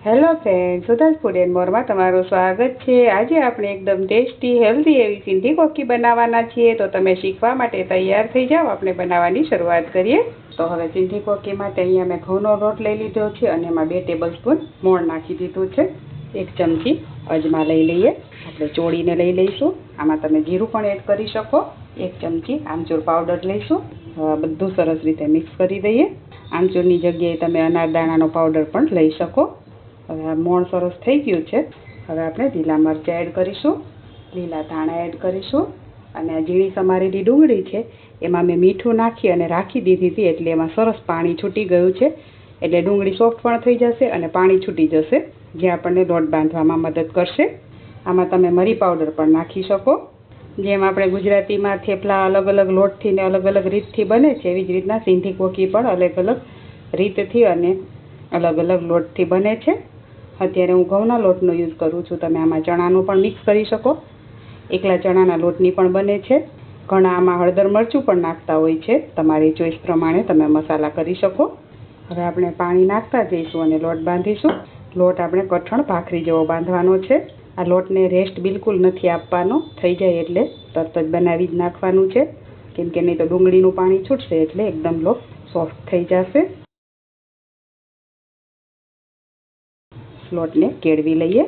Hello friend, સુધાસ food and મોરમાં તમારું સ્વાગત છે। આજે આપણે એકદમ ટેસ્ટી હેલ્ધી એવી સિંધી કોકી બનાવવાના છીએ। તો તમે શીખવા માટે તૈયાર થઈ જાઓ। આપણે બનાવવાની શરૂઆત કરીએ। તો હવે સિંધી કોકી માટે અહીંયા મેં ઘઉંનો લોટ લઈ લીધો છે અને એમાં 2 ટેબલસ્પૂન મોણ નાખી દીધું છે। 1 ચમચી અજમા લઈ લઈએ, આપણે ચોળીને લઈ લઈશું। આમાં તમે જીરું પણ એડ કરી શકો। 1 ચમચી આમચૂર પાવડર લઈશું। બધું સરસ રીતે મિક્સ કરી દઈએ। આમચૂરની જગ્યાએ તમે અનારદાણાનો પાવડર પણ લઈ શકો। હવે આ મોણ સરસ થઈ ગયું છે। હવે આપણે લીલા મરચાં એડ કરીશું, લીલા ધાણા એડ કરીશું અને આ ઝીણી સમારેલી ડુંગળી છે એમાં મેં મીઠું નાખી અને રાખી દીધી હતી, એટલે એમાં સરસ પાણી છૂટી ગયું છે। એટલે ડુંગળી સોફ્ટ પણ થઈ જશે અને પાણી છૂટી જશે, જે આપણને લોટ બાંધવામાં મદદ કરશે। આમાં તમે મરી પાવડર પણ નાખી શકો। જેમ આપણે ગુજરાતીમાં થેપલા અલગ અલગ લોટથી ને અલગ અલગ રીતથી બને છે, એવી જ રીતના સિંધી કોકી પણ અલગ અલગ રીતથી અને અલગ અલગ લોટથી બને છે। અત્યારે હું ઘઉંના લોટનો યુઝ કરું છું, તમે આમાં ચણાનું પણ મિક્સ કરી શકો। એકલા ચણાના લોટની પણ બને છે। ઘણા આમાં હળદર મરચું પણ નાખતા હોય છે, તમારી ચોઈસ પ્રમાણે તમે મસાલા કરી શકો। હવે આપણે પાણી નાખતા જઈશું અને લોટ બાંધીશું। લોટ આપણે કઠણ ભાખરી જેવો બાંધવાનો છે। આ લોટને રેસ્ટ બિલકુલ નથી આપવાનો, થઈ જાય એટલે તરત જ બનાવી જ નાખવાનું છે, કેમ કે નહીં તો ડુંગળીનું પાણી છૂટશે એટલે એકદમ લોટ સોફ્ટ થઈ જશે। લોટને કેળવી લઈએ।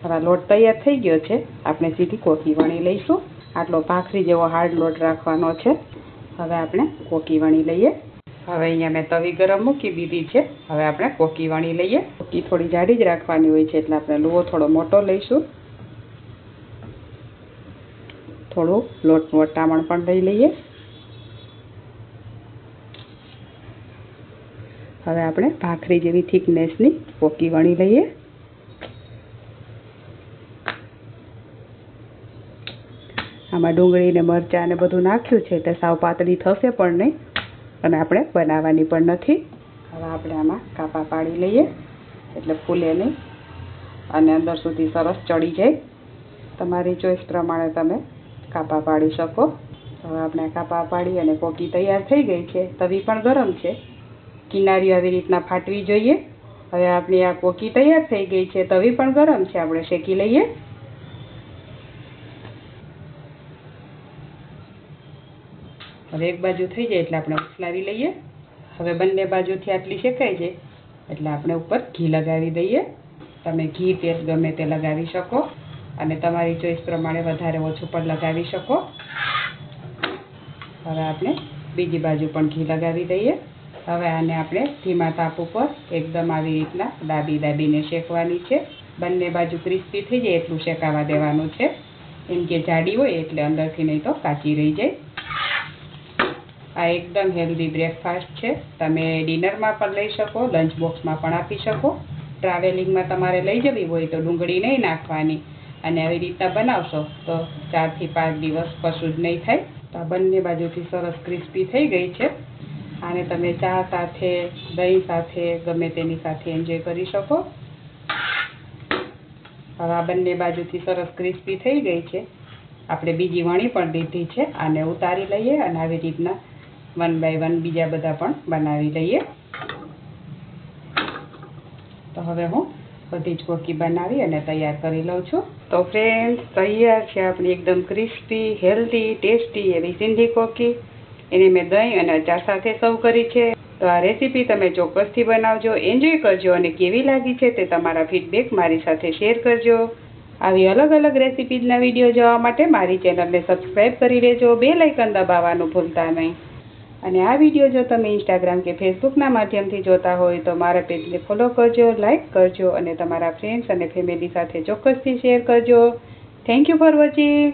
હવે લોટ તૈયાર થઈ ગયો છે, આપણે સીધી કોકી વણી લઈશું। આટલો ભાખરી જેવો હાર્ડ લોટ રાખવાનો છે। હવે આપણે કોકી વણી લઈએ। હવે અહીંયા મેં તવી ગરમ મૂકી દીધી છે। હવે આપણે કોકી વણી લઈએ। કોકી થોડી જાડી જ રાખવાની હોય છે, એટલે આપણે લુવો થોડો મોટો લઈશું। થોડું લોટનું વટામણ પણ લઈ લઈએ। હવે આપણે ભાખરી જેવી થિકનેસની કોકી વણી લઈએ। આમાં ડુંગળી ને મરચાં ને બધું નાખ્યું છે એટલે સાવ પાતળી થશે પણ નહીં અને આપણે બનાવવાની પણ નથી। હવે આપણે આમાં કાપા પાડી લઈએ, એટલે ફૂલે નહીં અને અંદર સુધી સરસ ચડી જાય। તમારી ચોઈસ પ્રમાણે તમે કાપા પાડી શકો। હવે આપણે કાપા પાડી અને કોકી તૈયાર થઈ ગઈ છે। તવી પણ ગરમ છે, કિનારીઓ આવી રીતના ફાટવી જોઈએ। હવે આપણી આ કોકી તૈયાર થઈ ગઈ છે, તવી પણ ગરમ છે, આપણે શેકી લઈએ। હવે એક બાજુ થઈ જાય એટલે આપણે ઉથલાવી લઈએ। હવે બંને બાજુથી આટલી શેકાઈ જાય એટલે આપણે ઉપર ઘી લગાવી દઈએ। તમે ઘી તેલ ગમે તે લગાવી શકો અને તમારી ચોઈસ પ્રમાણે વધારે ઓછું પણ લગાવી શકો। હવે આપણે બીજી બાજુ પણ ઘી લગાવી દઈએ। હવે આને આપણે ધીમા તાપ ઉપર એકદમ આવી રીતના દાબીને શેકવાની છે। બંને બાજુ ક્રિસ્પી થઈ જાય એટલું શેકાવા દેવાનું છે, કેમ કે જાડી હોય એટલે અંદરથી નહીં તો કાચી રહી જાય। આ એકદમ હેલ્ધી બ્રેકફાસ્ટ છે, તમે ડિનરમાં પણ લઈ શકો, લંચ બોક્સમાં પણ આપી શકો। ટ્રાવેલિંગમાં તમારે લઈ જવી હોય તો ડુંગળી નહીં નાખવાની અને આવી રીતના બનાવશો તો 4 થી 5 દિવસ કશું જ નહીં થાય। તો આ બંને બાજુથી સરસ ક્રિસ્પી થઈ ગઈ છે। આને તમે ચા સાથે, દહીં સાથે, ગમે તેની સાથે એન્જોય કરી શકો। હવે આ બંને બાજુથી સરસ ક્રિસ્પી થઈ ગઈ છે, આપણે બીજી વણી પણ લીધી છે। આને ઉતારી લઈએ અને આવી રીતના 1 બાય 1 બીજા બધા પણ બનાવી લઈએ। તો હવે હું બધી જ કોકી બનાવી અને તૈયાર કરી લઉં છું। તો ફ્રેન્ડ્સ, તૈયાર છે આપણી એકદમ ક્રિસ્પી, હેલ્ધી, ટેસ્ટી એવી સિંધી કોકી। એને મેં દહીં અને અચાર સાથે સર્વ કરી છે। તો આ રેસીપી તમે ચોક્કસથી બનાવજો, એન્જોય કરજો અને કેવી લાગી છે તે તમારા ફીડબેક મારી સાથે શેર કરજો। આવી અલગ અલગ રેસીપીઝના વિડીયો જોવા માટે મારી ચેનલને સબસ્ક્રાઈબ કરી લેજો, બેલ આઇકન દબાવવાનું ભૂલતા નહીં। અને આ વિડીયો જો તમે ઇન્સ્ટાગ્રામ કે ફેસબુકના માધ્યમથી જોતા હોય તો મારા પેજને ફોલો કરજો, લાઇક કરજો અને તમારા ફ્રેન્ડ્સ અને ફેમિલી સાથે ચોક્કસથી શેર કરજો। Thank you for watching.